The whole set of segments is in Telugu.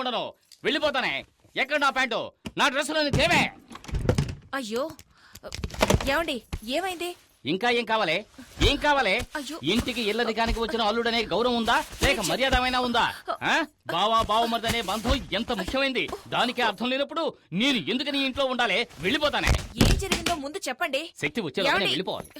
ఉండను. వెళ్ళిపోతానే. ఎక్కడ నా ప్యాంటు, నా డ్రెస్సులోని తేవే. అయ్యో ఏమండి, ఏమైంది? ఇంకా ఏం కావాలే? ఏం కావాలే? అయ్యో. ఇంటికి ఇల్లదికానికి వచ్చిన అల్లుడనే గౌరవం ఉందా, లేక మర్యాదమైనా ఉందా? బావా బావమరిది అనే బంధం ఎంత ముఖ్యమైంది. దానికి అర్థం లేనప్పుడు నేను ఎందుకని ఇంట్లో ఉండాలి? వెళ్ళిపోతానే. ఏం జరిగిందో ముందు చెప్పండి. శక్తి వచ్చేలాగానే వెళ్ళిపోవాలి.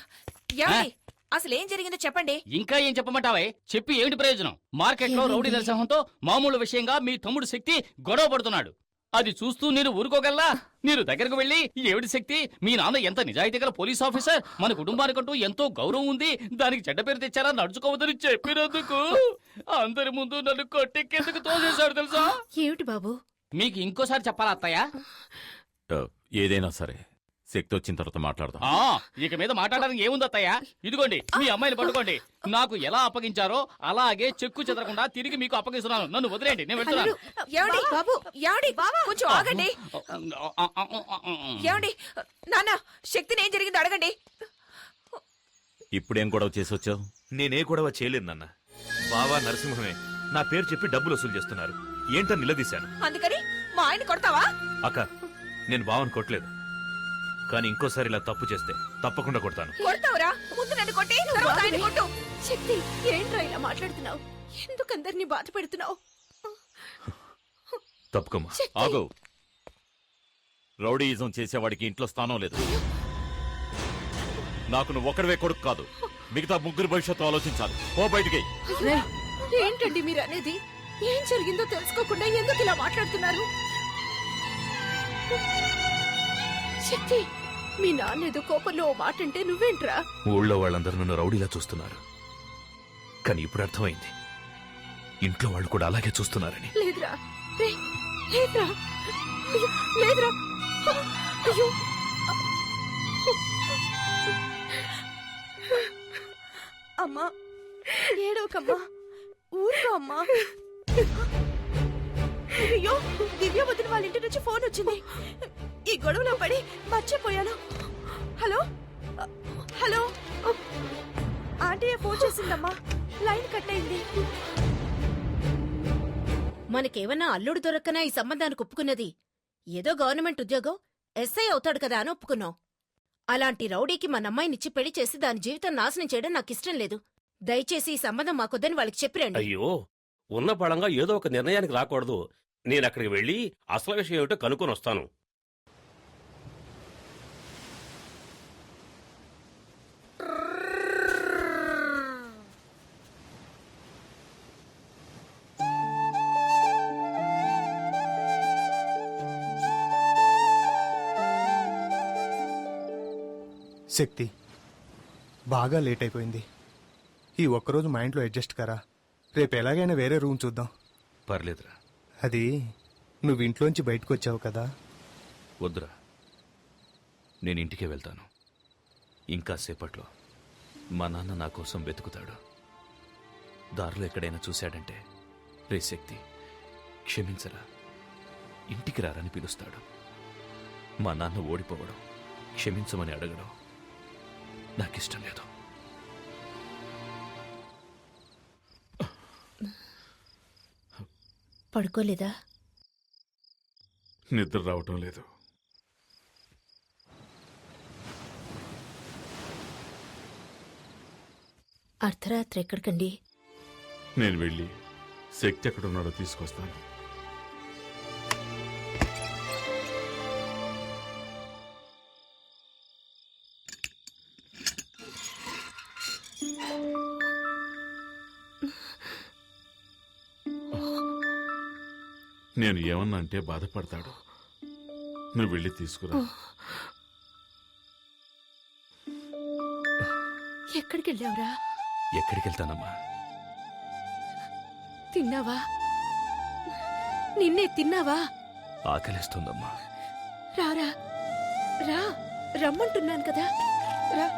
ఏమండి, అసలు ఏం జరిగిందో చెప్పండి. ఇంకా ఏం చెప్పమంటావే? చెప్పి ఏమిటి ప్రయోజనం? మార్కెట్ లో రౌడీ నరసింహంతో మామూలు విషయంగా మీ తమ్ముడు శక్తి గొడవ పడుతున్నాడు. అది చూస్తూ నేను ఊరుకోగలనా? మీరు దగ్గరకు వెళ్ళి, ఏమిటి శక్తి, మీ నాన్న ఎంత నిజాయితీ గల పోలీస్ ఆఫీసర్, మన కుటుంబానికంటూ ఎంతో గౌరవం ఉంది, దానికి చెడ్డ పేరు తెచ్చారా, నడుచుకోవద్దని చెప్పినందుకు అందరి ముందు నన్ను కొట్టెక్కేందుకు తోసేశాడు తెలుసా? ఏమిటి బాబు? మీకు ఇంకోసారి చెప్పాలా అత్తయ్య? ఏదైనా సరే శక్తి వచ్చిన తర్వాత మాట్లాడదాం. ఇక మీద మాట్లాడడానికి ఏముంది అత్తయ్య? ఇదిగోండి మీ అమ్మాయిని పట్టుకోండి. నాకు ఎలా అప్పగించారో అలాగే చెక్కు చెదరకుండా తిరిగి మీకు అప్పగిస్తున్నాను. నన్ను వదిలేండి, నేను వెళ్తున్నాను. బాబు, కొంచెం ఆగండి. ఏమండి, నాన్న, శక్తిని ఏం జరిగిందో అడగండి. ఇప్పుడేం గొడవ చేసి వచ్చావు? నేనే గొడవ చేయలేదు నాన్న. బావా నరసింహమే నా పేరు చెప్పి డబ్బులు వసూలు చేస్తున్నారు. ఏంటని నిలదీశాను. అందుకని మా ఆయన కొడతావా? అక్క, నేను బావని కొట్టలేదు, కానీ ఇంకోసారి ఇలా తప్పు చేస్తే తప్పకుండా కొడతాను. కొడతావురా? ముందు నన్ను కొట్టి తర్వాత ఆయన కొట్టు. శక్తి, ఏంట్రా ఇలా మాట్లాడుతున్నావు? ఎందుకు అందరినీ బాధ పెడుతున్నావు? తప్పుకోమ్మా. ఆగు. రౌడీయిజం చేసేవాడికి ఇంట్లో స్థానం లేదు. నాకు నువ్వు ఒక్కడివే కొడుకు కాదు, మిగతా ముగ్గురు భవిష్యత్తు ఆలోచించాలి. ఓ బయటికి. ఏంటండి మీరు అనేది? ఏం జరిగిందో తెలుసుకోకుండా ఎందుకు ఇలా మాట్లాడుతున్నారు? శక్తి, మీ నాన్న ఏదో కోపంలో ఓ మాట అంటే నువ్వేంట్రా? ఊళ్ళో వాళ్ళందరూ నన్ను రౌడీలా చూస్తున్నారు, కానీ ఇప్పుడు అర్థమైంది ఇంట్లో వాళ్ళు కూడా అలాగే చూస్తున్నారని. లేదురా, లేదురా, లేదురా. అయ్యో, అమ్మా, ఏడవకమ్మా, ఊరుకో అమ్మా. అయ్యో, దివ్య వదిన వాళ్ళ ఇంటి నుంచి ఫోన్ వచ్చింది. ఈ గొడవలో పడి మర్చిపోయాను. హలో హలో, ఆంటీ ఫోన్ చేసిందమ్మా, లైన్ కట్ అయింది. మనకేమన్నా అల్లుడు దొరక్కనా ఈ సంబంధానికి ఒప్పుకున్నది? ఏదో గవర్నమెంట్ ఉద్యోగం, ఎస్ఐ అవుతాడు కదా అని ఒప్పుకున్నాం. అలాంటి రౌడీకి మన అమ్మాయినిచ్చి పెళ్లి చేసి దాని జీవితం నాశనం చేయడం నాకిష్టం లేదు. దయచేసి ఈ సంబంధం మాకొద్దని వాళ్ళకి చెప్పిరండి. అయ్యో, ఉన్న పళంగా ఏదో ఒక నిర్ణయానికి రాకూడదు. నేనక్కడికి వెళ్ళి అసలు విషయం ఏమిటో కనుక్కొని వస్తాను. శక్తి, బాగా లేట్ అయిపోయింది. ఈ ఒక్కరోజు మా ఇంట్లో అడ్జస్ట్ కరా. రేపు ఎలాగైనా వేరే రూమ్ చూద్దాం. పర్లేదురా. అది నువ్వు ఇంట్లోంచి బయటకు వచ్చావు కదా. వద్దురా, నేను ఇంటికే వెళ్తాను. ఇంకా సేపట్లో మా నాన్న నా కోసం వెతుకుతాడు. దారిలో ఎక్కడైనా చూశాడంటే, రే శక్తి, క్షమించరా, ఇంటికి రారని పిలుస్తాడు. మా నాన్న ఓడిపోవడం, క్షమించమని అడగడం నాకిష్టం లేదు. పడుకోలేదా? నిద్ర రావటం లేదు. అర్ధరాత్రి ఎక్కడికండి? నేను వెళ్ళి శక్తి ఎక్కడున్నాడో తీసుకొస్తాను. నేను ఏమన్నా అంటే బాధపడతాడు. నువ్వు వెళ్ళి తీసుకురా. ఎక్కడికి వెళ్ళావురా? ఎక్కడికి వెళ్తానమ్మా? తిన్నావా? నిన్నే తిన్నావా? ఆకలిస్తుందమ్మా. రారా, రా, రమ్మంటున్నాను కదా, రా.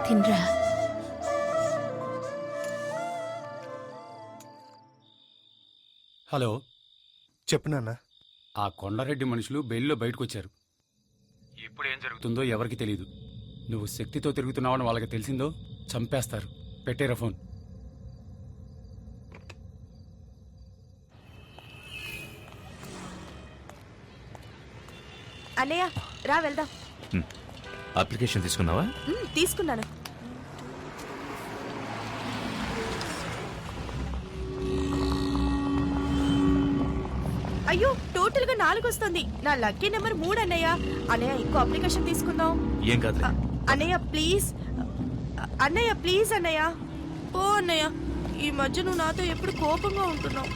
తిన్రా. హలో, చెప్పు నాన్న. ఆ కొండారెడ్డి మనుషులు బెయిల్లో బయటకొచ్చారు. ఇప్పుడు ఏం జరుగుతుందో ఎవరికి తెలియదు. నువ్వు శక్తితో తిరుగుతున్నావని వాళ్ళకి తెలిసిందో చంపేస్తారు. పెట్టేరా ఫోన్. అన్నయ్య రా వెళ్దాం. అప్లికేషన్ తీసుకున్నావా? తీసుకున్నాను. అయ్యో, టోటల్ గా 4 వస్తుంది. నా లక్కీ నెంబర్ 3 అన్నయ్య. అన్నయ్య ఇంకో అప్లికేషన్ తీసుకుందాం. ఏం కాదు. అన్నయ్య ప్లీజ్, అన్నయ్య ప్లీజ్ అన్నయ్య. ఓ అన్నయ్య, ఈ మధ్య నువ్వు నాతో ఎప్పుడు కోపంగా ఉంటున్నావు.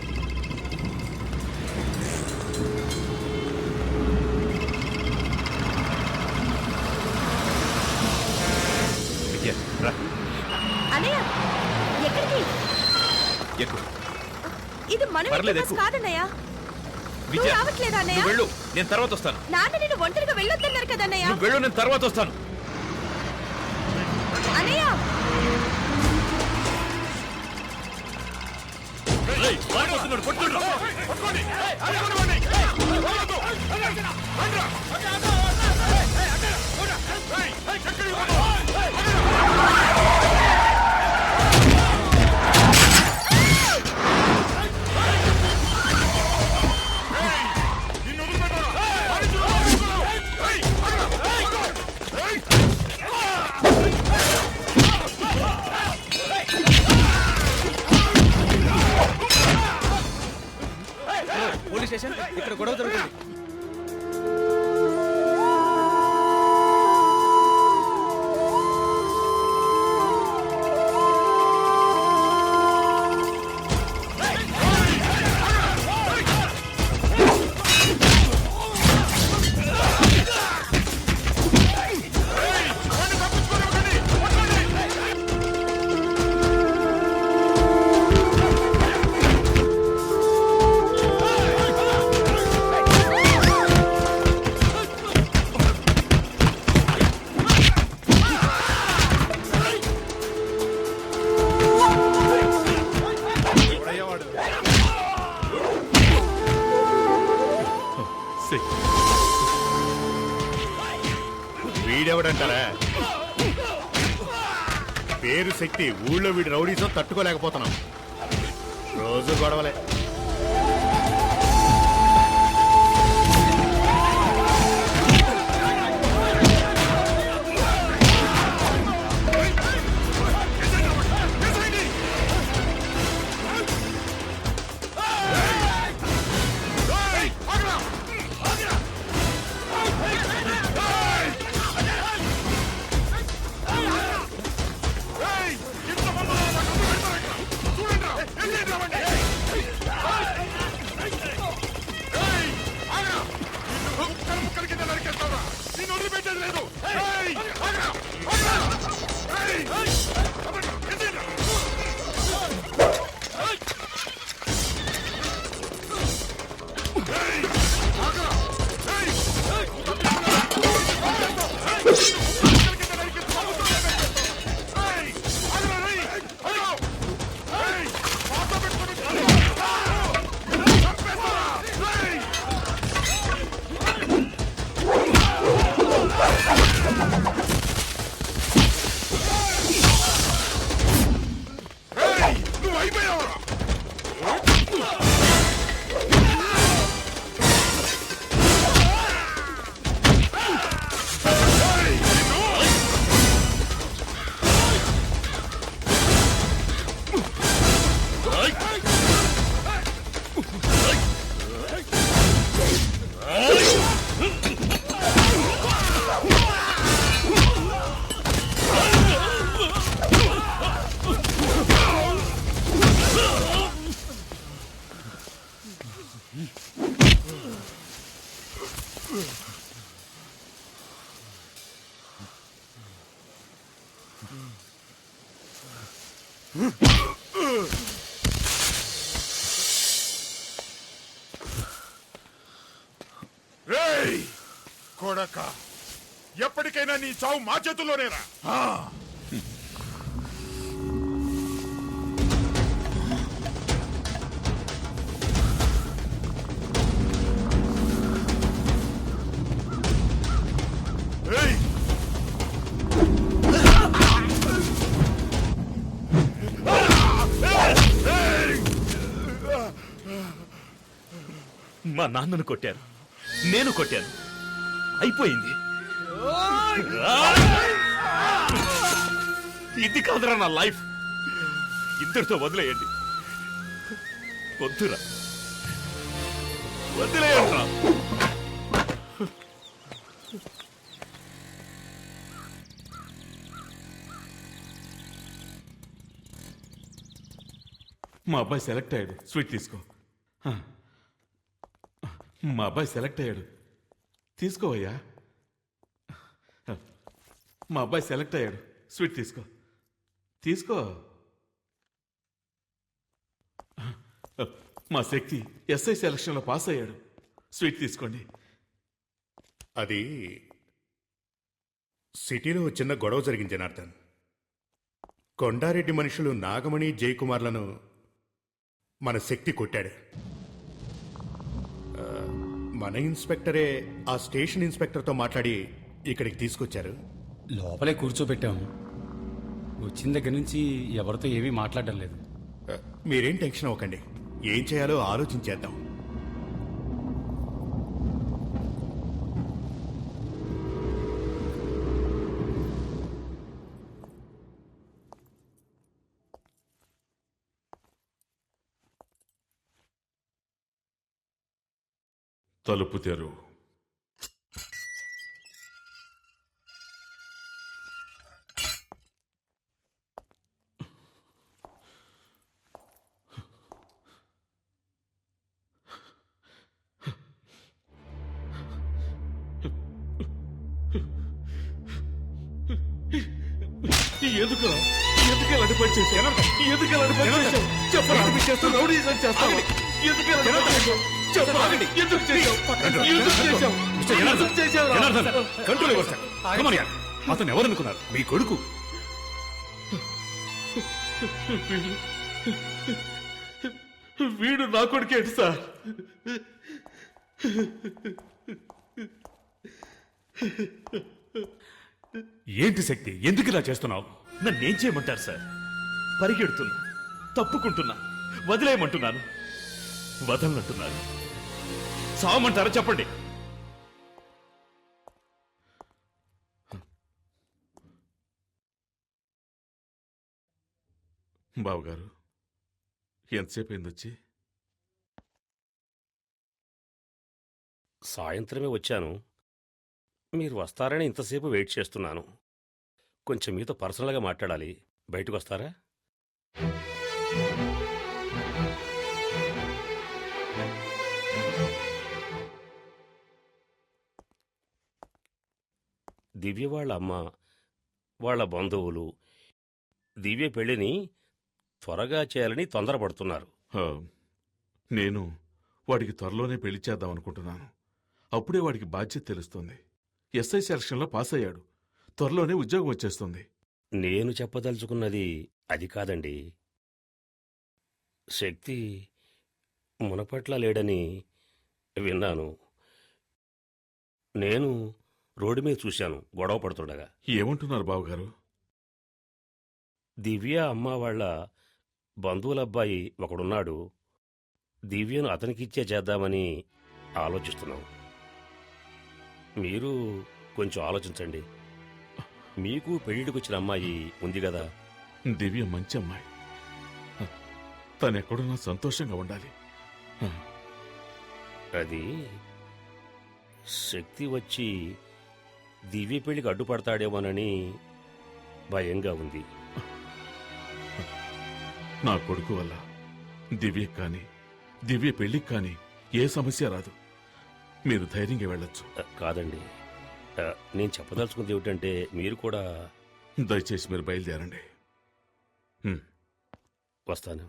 విద్య, రా. అన్నయ్య ఎక్కడికి? ఎక్కు. ఇది మన పర్లేదు, బస్ ఎక్కు. కాదన్నయ్య. విద్య, నువ్వు రావట్లేదా అన్నయ్య? నువ్వు వెళ్ళు, నేను తర్వాత వస్తాను. నాన్న నేను ఒంటరిగా వెళ్ళొద్దన్నారు కదా అన్నయ్య. నువ్వు వెళ్ళు, నేను తర్వాత వస్తాను. అన్నయ్య పోలీస్ స్టేషన్, ఇక్కడ గొడవ జరుగుతుంది. వీడెవడంటారా? పేరు శక్తి. ఊళ్ళో వీడి రౌడీతో తట్టుకోలేకపోతున్నాం. రోజు గొడవలే. కొడక, ఎప్పటికైనా నీ చావు మా చేతుల్లోనేరా. మా నాన్నను కొట్టారు, నేను కొట్టాను, అయిపోయింది. ఇది కాదురా నా లైఫ్. ఇద్దరితో వదిలేయండి. వద్దురా, వదిలేయండిరా. మా అబ్బాయి సెలెక్ట్ అయ్యాడు, స్వీట్ తీసుకో. మా అబ్బాయి సెలెక్ట్ అయ్యాడు, తీసుకోవయ్యా. మా అబ్బాయి సెలెక్ట్ అయ్యాడు, స్వీట్ తీసుకో, తీసుకో. మా శక్తి ఎస్ఐ సెలక్షన్లో పాస్ అయ్యాడు, స్వీట్ తీసుకోండి. అది సిటీలో చిన్న గొడవ జరిగింది జనార్దన్. కొండారెడ్డి మనుషులు నాగమణి జయకుమార్లను మన శక్తి కొట్టాడు. మన ఇన్స్పెక్టరే ఆ స్టేషన్ ఇన్స్పెక్టర్తో మాట్లాడి ఇక్కడికి తీసుకొచ్చారు. లోపలే కూర్చోబెట్టాము. వచ్చిన దగ్గర నుంచి ఎవరితో ఏమీ మాట్లాడడం లేదు. మీరేం టెన్షన్ అవ్వకండి, ఏం చేయాలో ఆలోచించేద్దాం. తలుపు తెరు. ఎందుకు ఎలాంటి పని చేశావు? ఎందుకు ఎలాంటి పని చేశావు? చెప్పరా? రౌడీజం చేస్తావా? ఎందుకు ఎలాంటి పని చేశావు? చెప్పరా? ఎందుకు చేశావు? ఎందుకు చేశావు? ఎందుకు చేశావురా? Control yourself. Come on యార్. అతను ఎవరనుకున్నారు? మీ కొడుకు. వీడు నా కొడుకేంటి సార్? ఏంటి శక్తి, ఎందుకు ఇలా చేస్తున్నావు? నన్నేం చేయమంటారు సార్? పరిగెడుతున్నా, తప్పుకుంటున్నా, వదిలేయమంటున్నాను, వదలనంటున్నారు. సావమంటారా చెప్పండి. బావగారు, ఎంతసేపు అయింది వచ్చి? సాయంత్రమే వచ్చాను. మీరు వస్తారని ఇంతసేపు వెయిట్ చేస్తున్నాను. కొంచెం మీతో పర్సనల్గా మాట్లాడాలి. బయటకు వస్తారా? దివ్య వాళ్ళ అమ్మ, వాళ్ళ బంధువులు దివ్య పెళ్లిని త్వరగా చేయాలని తొందరపడుతున్నారు. నేను వాడికి త్వరలోనే పెళ్లి చేద్దాం అనుకుంటున్నాను. అప్పుడే వాడికి బాధ్యత తెలుస్తుంది. ఎస్ఐ సెలక్షన్లో పాస్ అయ్యాడు, త్వరలోనే ఉద్యోగం వచ్చేస్తుంది. నేను చెప్పదలుచుకున్నది అది కాదండి. శక్తి మునపట్ల లేడని విన్నాను. నేను రోడ్డు మీద చూశాను గొడవ పడుతుండగా. ఏమంటున్నారు బావగారు? దివ్య అమ్మ వాళ్ళ బంధువులబ్బాయి ఒకడున్నాడు. దివ్యను అతనికిచ్చే చేద్దామని ఆలోచిస్తున్నాం. మీరు కొంచెం ఆలోచించండి. మీకు పెళ్లిడికొచ్చిన అమ్మాయి ఉంది కదా. దివ్య మంచి అమ్మాయి, తనెక్కడున్నా సంతోషంగా ఉండాలి. అది శక్తి వచ్చి దివ్య పెళ్లికి అడ్డుపడతాడేమోనని భయంగా ఉంది. నా కొడుకు వల్ల దివ్యకి కానీ దివ్య పెళ్లికి కానీ ఏ సమస్య రాదు. మీరు ధైర్యంగా వెళ్ళొచ్చు. కాదండి, నేను చెప్పదలుచుకుంది ఏమిటంటే మీరు కూడా. దయచేసి మీరు బయలుదేరండి. వస్తాను.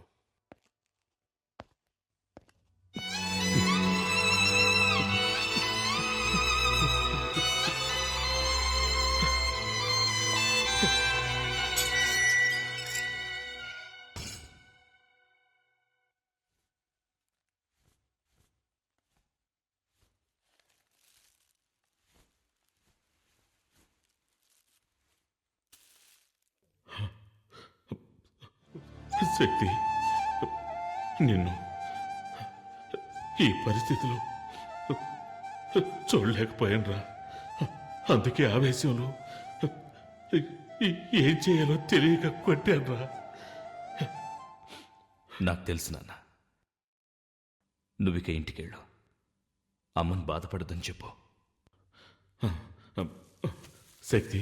శక్తి, నిన్ను ఈ పరిస్థితిలో చూడలేకపోయానురా. అందుకే ఆవేశంలో ఏం చేయాలో తెలియక కొట్టానురా. నాకు తెలుసు నాన్న. నువ్విక ఇంటికెళ్ళు. అమ్మని బాధపడదని చెప్పు. శక్తి,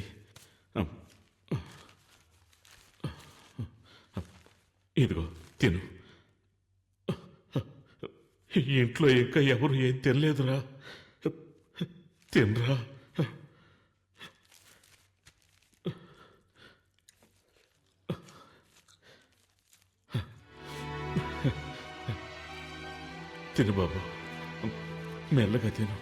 ఇదిగో తిను. ఇంట్లో ఇంకా ఎవరు ఏం తినలేదురా. తినరా. తిను బాబు, మెల్లగా తిను.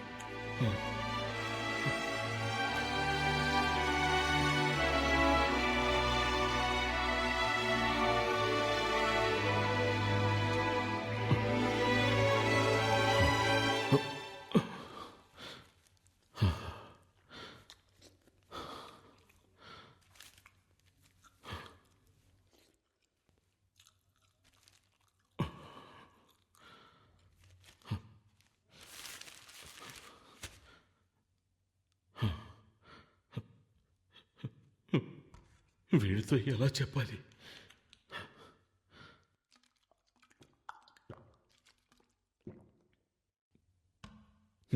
వీడితో ఎలా చెప్పాలి?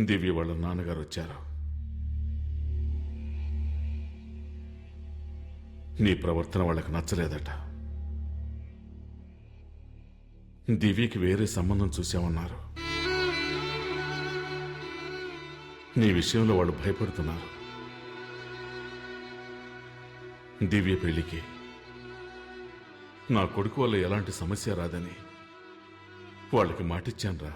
దివ్య వాళ్ళ నాన్నగారు వచ్చారు. నీ ప్రవర్తన వాళ్ళకి నచ్చలేదట. దివ్యకి వేరే సంబంధం చూసామన్నారు. నీ విషయంలో వాళ్ళు భయపడుతున్నారు. దివ్య పెళ్లికి నా కొడుకు వల్ల ఎలాంటి సమస్య రాదని వాళ్ళకి మాటిచ్చానురా.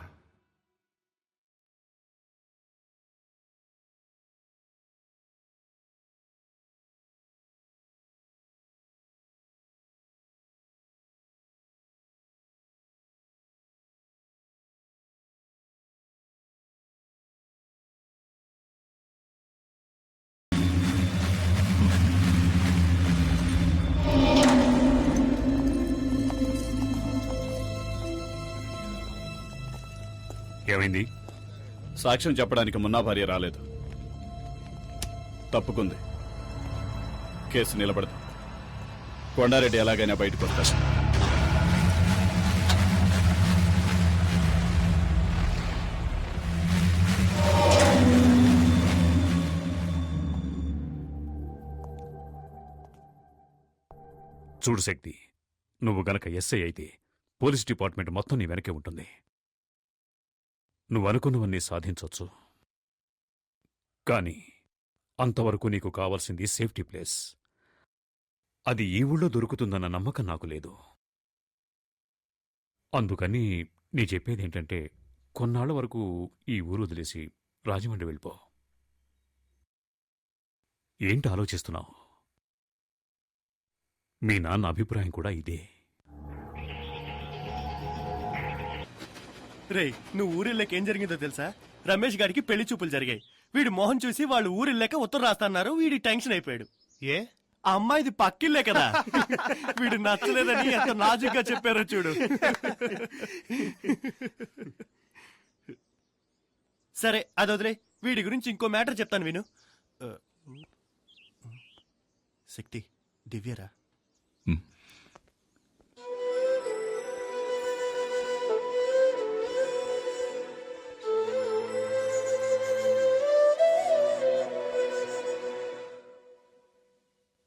ఏమైంది? సాక్ష్యం చెప్పడానికి మున్నా భార్య రాలేదు, తప్పుకుంది. కేసు నిలబడదు. కొండారెడ్డి ఎలాగైనా బయటకు వస్తాడు. చూడు శక్తి, నువ్వు గనక ఎస్ఐ అయితే పోలీస్ డిపార్ట్మెంట్ మొత్తం నీ వెనకే ఉంటుంది. నువ్వనుకున్నవన్నీ సాధించొచ్చు. కానీ అంతవరకు నీకు కావాల్సింది సేఫ్టీ ప్లేస్. అది ఈ ఊళ్ళో దొరుకుతుందన్న నమ్మకం నాకు లేదు. అందుకని నీ చెప్పేదేంటంటే కొన్నాళ్ల వరకు ఈ ఊరు వదిలేసి రాజమండ్రి వెళ్ళిపో. ఏంటి ఆలోచిస్తున్నావు? మీ నాన్న అభిప్రాయం కూడా ఇదే. రే, నువ్వు ఊరిళ్ళకి ఏం జరిగిందో తెలుసా? రమేష్ గారికి పెళ్లి చూపులు జరిగాయి. వీడు మోహన్ చూసి వాళ్ళు ఊరిళ్ళక ఉత్తరం రాస్తున్నారు. వీడి టెన్షన్ అయిపోయాడు. ఏ, ఆ అమ్మాయిది పక్కిల్లే కదా. వీడు నచ్చలేదని ఎంత నాజుగ్గా చెప్పారో చూడు. సరే అదొదిలే, వీడి గురించి ఇంకో మ్యాటర్ చెప్తాను విను. శక్తి, దివ్యరా?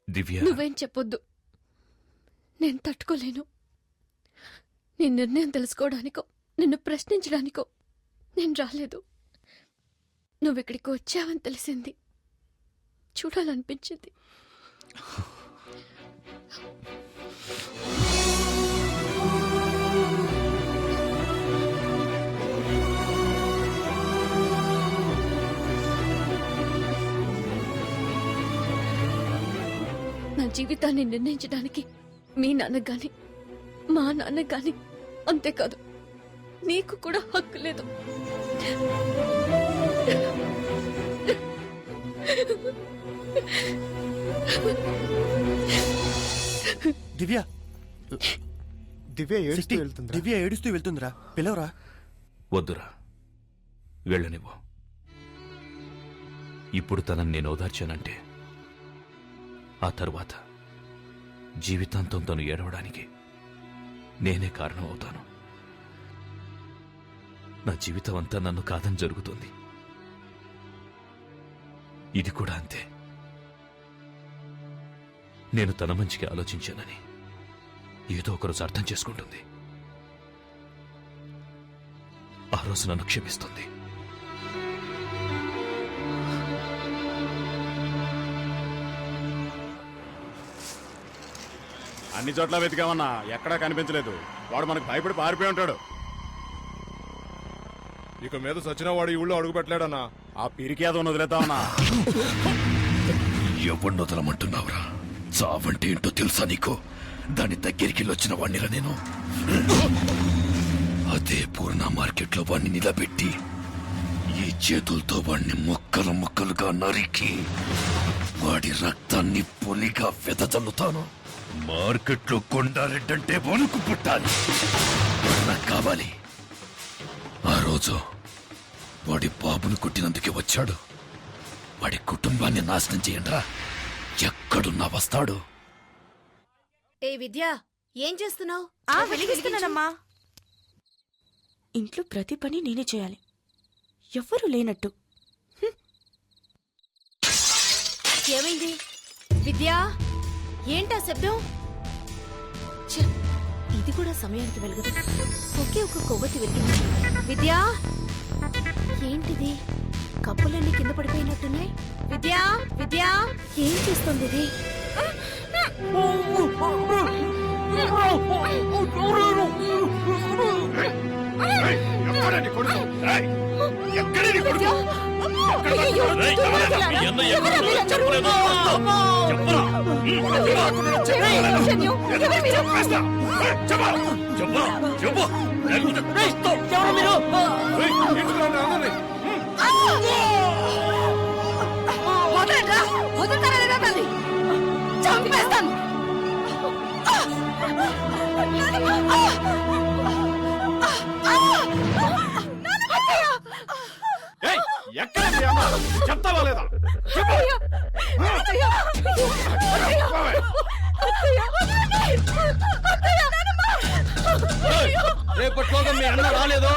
దివ్య, నువ్వేం చెప్పొద్దు. నేను తట్టుకోలేను. నీ నిర్ణయం తెలుసుకోవడానికో నిన్ను ప్రశ్నించడానికో నేను రాలేదు. నువ్విక్కడికి వచ్చావని తెలిసింది. చూడాలనిపించింది. నా జీవితాన్ని నిర్ణయించడానికి మీ నాన్నకు గాని మా నాన్నకు గాని, అంతేకాదు నీకు కూడా హక్కు లేదు. దివ్య, దివ్య ఏడుస్తూ వెళ్తుందిరా. పిలవరా. వద్దురా, వెళ్ళనివ్వు. ఇప్పుడు తనని నేను ఓదార్చానంటే ఆ తరువాత జీవితాంతం తను ఏడవడానికి నేనే కారణం అవుతాను. నా జీవితం అంతా నన్ను కాదని జరుగుతుంది. ఇది కూడా అంతే. నేను తన మంచికి ఆలోచించానని ఏదో ఒకరోజు అర్థం చేసుకుంటుంది. ఆ రోజు నన్ను క్షమిస్తుంది. అన్ని చోట్ల వెతికామన్నా ఎక్కడా కనిపించలేదు. వాడు మనకు భయపడి పారిపోయి ఉంటాడు. ఇక మీద సచిన వాడు ఈ ఊళ్ళో అడుగు పెట్టలేడన్నా. ఆ పిరికేదో వదిలేద్దామన్నా. ఎవరిని వదలమంటున్నావురా? చావంటే ఏంటో తెలుసా నీకు? దాని దగ్గరికి వచ్చిన వాణ్ణిరా నేను. అదే పూర్ణ మార్కెట్లో వాణ్ణి నిలబెట్టి ఈ చేతులతో వాణ్ణి ముక్కలు ముక్కలుగా నరికి వాడి రక్తాన్ని పొలిగా వెదజల్లుతాను. మార్కెట్లో కొండారెడ్డంటే వణుకు పుట్టాలి. నాకు కావాలి. ఆ రోజు వాడి బాబును కొట్టినందుకే వచ్చాడు. వాడి కుటుంబాన్ని నాశనం చేయండిరా. ఎక్కడున్నా వస్తాడు. ఏ విద్య, ఏం చేస్తున్నావు? వెలిగిస్తున్నానమ్మా. ఇంట్లో ప్రతి పని నేనే చేయాలి, ఎవ్వరూ లేనట్టు. ఏమైంది విద్యా? ఏంటా శబ్దం? ఛ, ఇది కూడా సమయానికి వెలగదు. ఒకే ఒక కొవ్వొత్తి వెలిగింది. విద్యా, ఏంటిది? కప్పులన్నీ కింద పడిపోయినట్టున్నాయి. విద్యా, విద్యా, ఏం చేస్తుంది ఇది? చంపేస్తాను. ఎక్కడ చెప్తావా లేదా? రేపట్లోగా మీ అన్న రాలేదో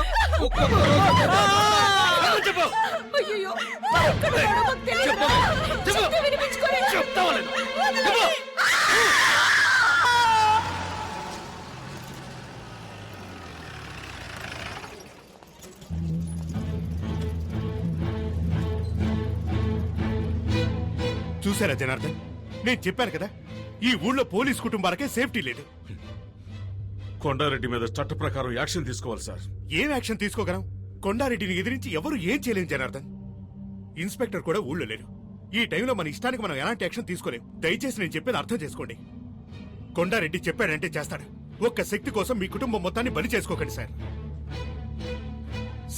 చెప్తావా లేదా? చూసారా జనార్దన్, నేను చెప్పాను కదా, ఈ ఊళ్ళో పోలీస్ కుటుంబాలకే సేఫ్టీ లేదు. కొండారెడ్డి మీద చట్ట ప్రకారం యాక్షన్ తీసుకోవాలి సార్. ఏం యాక్షన్ తీసుకోగలం? కొండారెడ్డిని ఎదిరించి ఎవరు ఏం చేయలేం జనార్దన్. ఇన్స్పెక్టర్ కూడా ఊళ్ళో లేరు. ఈ టైంలో మన ఇష్టానికి మనం ఎలాంటి యాక్షన్ తీసుకోలేం. దయచేసి నేను చెప్పేది అర్థం చేసుకోండి. కొండారెడ్డి చెప్పాడంటే చేస్తాడు. ఒక్క శక్తి కోసం మీ కుటుంబం మొత్తాన్ని బలి చేసుకోకండి సార్.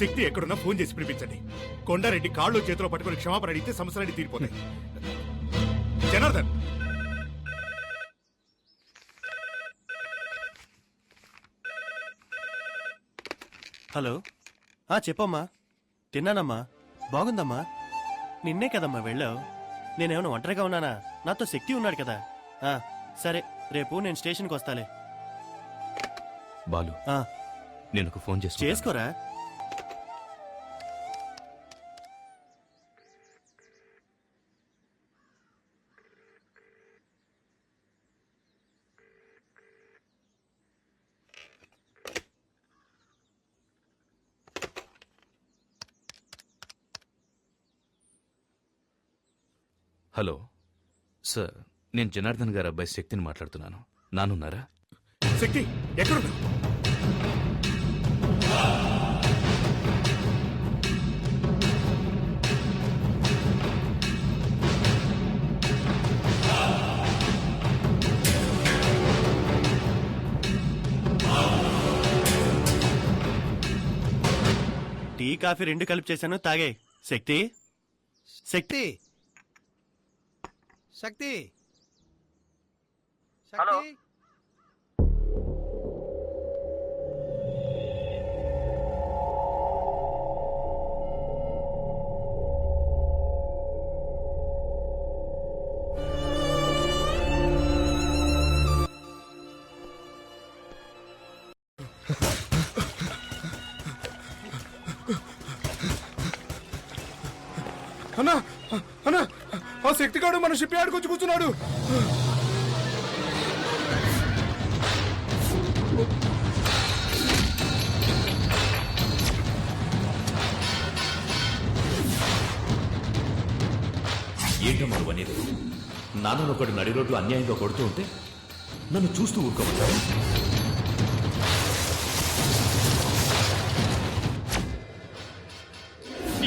శక్తి ఎక్కడున్నా ఫోన్ చేసి పిలిపించండి. కొండారెడ్డి కాళ్ళు చేతిలో పట్టుకుని క్షమాపణ అడిగితే సమస్యలన్నీ తీరిపోతాయి. జనార్దన్, హలో. చెప్పమ్మా. తిన్నానమ్మా. బాగుందమ్మా. నిన్నే కదమ్మా వెళ్ళావు. నేనేమైనా ఒంటరిగా ఉన్నానా? నాతో శక్తి ఉన్నాడు కదా. సరే, రేపు నేను స్టేషన్కి వస్తాలే. బాలు, నేను ఒక ఫోన్ చేసుకోరా. హలో సార్, నేను జనార్దన్ గారి అబ్బాయి శక్తిని మాట్లాడుతున్నాను. నానున్నారా? శక్తి ఎక్కడున్నా? టీ కాఫీ రెండు కలిపి చేశాను, తాగే. శక్తి, శక్తి, శక్తి. హలో. శక్తిగాడు మన షిప్ యార్డ్కి వచ్చి కూర్చున్నాడు. ఏంటమ్మా అనేది? నాన్నను ఒకడు నడి రోడ్డు అన్యాయంగా కొడుతూ ఉంటే నన్ను చూస్తూ ఊరుకోమంటారు?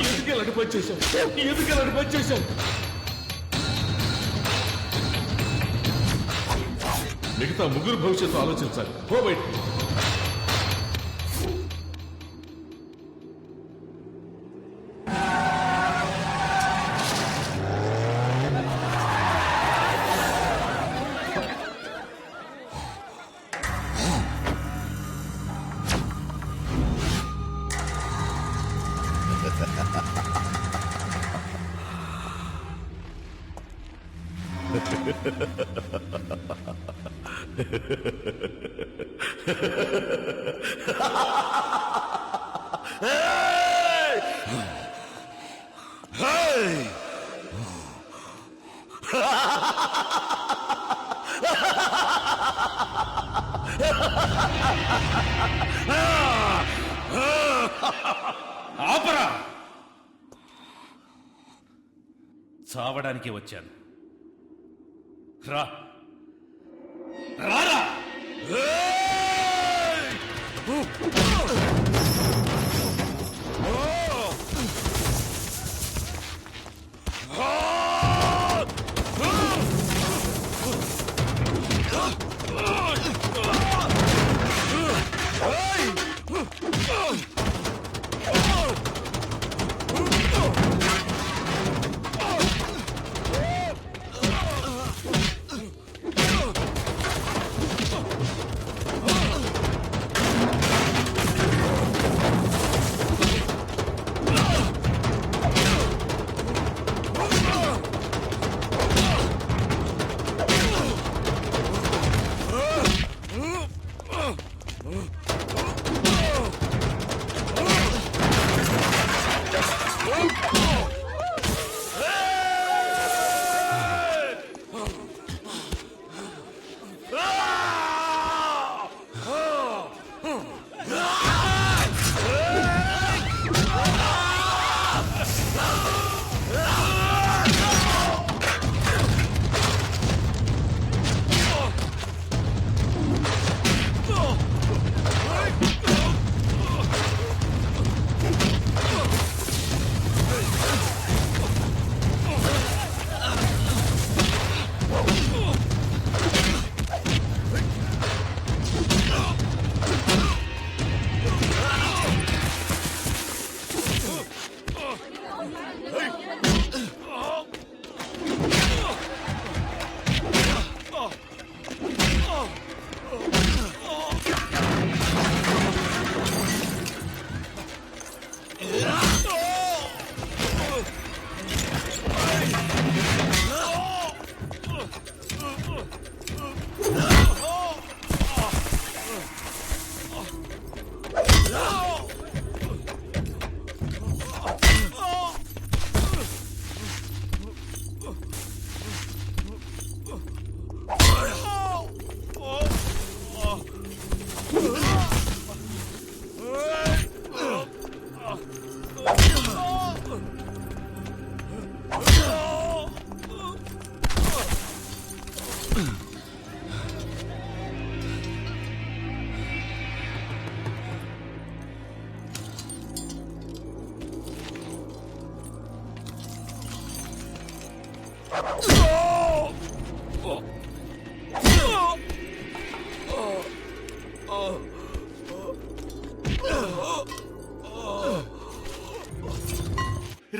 ఎందుకు ఇలాంటి పని చేశావు? ఎందుకు ఇలాంటి పని చేశావు? మిగతా ముగ్గురు భవిష్యత్తు ఆలోచించాలి. పో బయటికి. ఆపరా! చావడానికి వచ్చాను. రా రారా!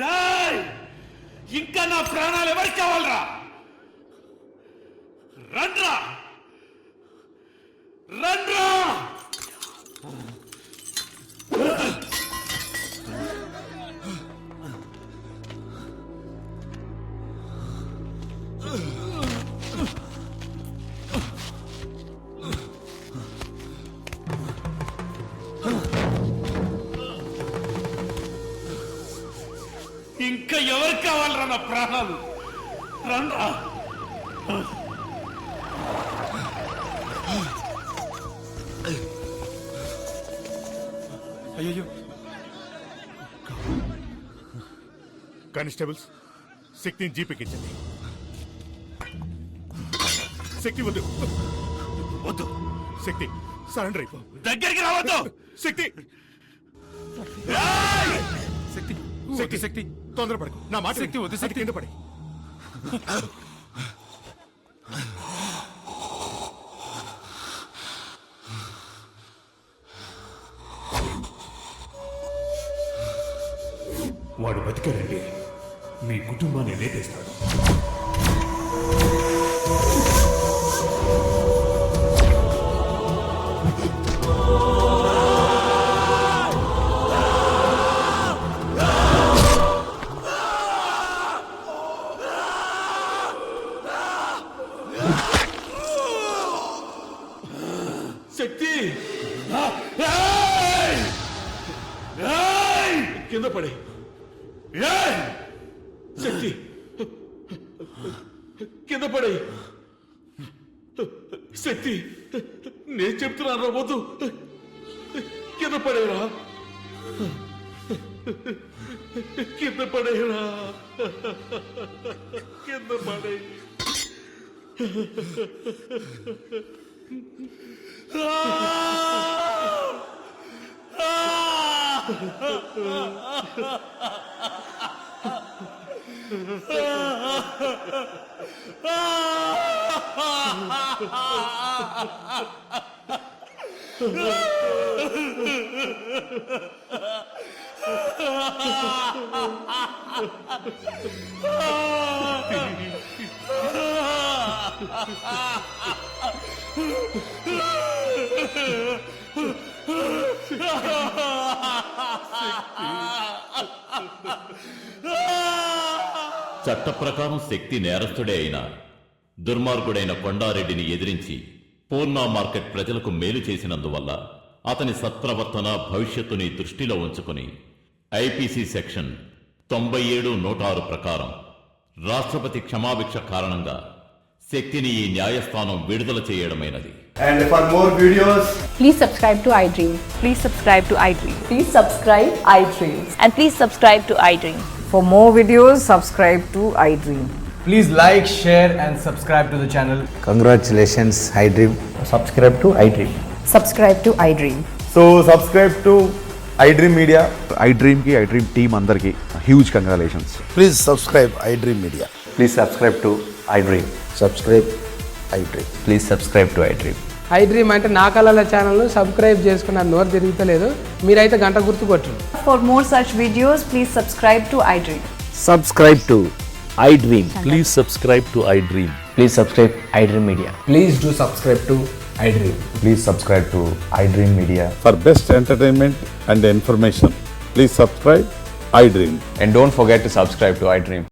రాయ్! ఇంకా నా ప్రాణాలు ఎవరికి కావాలరా? రండ్రా రండ్రా! ఇంకా ఎవరికి కావాలరా నా ప్రాణాలు? రండ్రా. అయ్యో కానిస్టేబుల్స్ శక్తిని జీపెక్కించండి. శక్తి వద్దు వద్దు శక్తి సరెండర్ అయిపో. దగ్గరికి రావద్దు. శక్తి శక్తి శక్తి శక్తి తొందరపడకు. నా మాట శక్తి వద్దు, శక్తి. కింద పడి. వాడు బతికాడండి, మీ కుటుంబాన్ని లేపేస్తాడు. శక్తి కింద పడే. శక్తి కింద పడే. శక్తి నేను చెప్తున్నాను వద్దు. కింద పడేరా, కింద పడేరా, కింద పడే. చట్ట ప్రకారం శక్తి నేరస్తుడే అయినా దుర్మార్గుడైన కొండారెడ్డిని ఎదిరించి పూర్ణ మార్కెట్ ప్రజలకు మేలు చేసినందువల్ల అతని సత్ప్రవర్తన భవిష్యత్తుని దృష్టిలో ఉంచుకుని ఐపీసీ సెక్షన్ 97(106) ప్రకారం రాష్ట్రపతి క్షమాభిక్ష కారణంగా శక్తిని ఈ న్యాయస్థానం విడుదల చేయడమైనది. And for more videos, please subscribe to iDream. Please subscribe to iDream. Please subscribe iDream. And please subscribe to iDream. For more videos, subscribe to iDream. please like, share and subscribe to the channel. Congratulations, iDream. Subscribe to iDream. Subscribe to iDream. So subscribe to iDream Media. iDream ki iDream team andarki huge congratulations. Please subscribe iDream Media. Please subscribe to iDream. Subscribe iDream. Please subscribe to iDream. iDream అంటే నా కళల ఛానల్ సబ్స్క్రైబ్ చేసుకున్న నోరు తిరుగుతలేదు. మీరైతే గంట గుర్తు కొట్టండి. For more such videos, please subscribe to iDream. Subscribe to iDream. Please subscribe to iDream. Please subscribe iDream Media. Please do subscribe to iDream. Please subscribe to iDream Media. For best entertainment and information, please subscribe iDream. And don't forget to subscribe to iDream.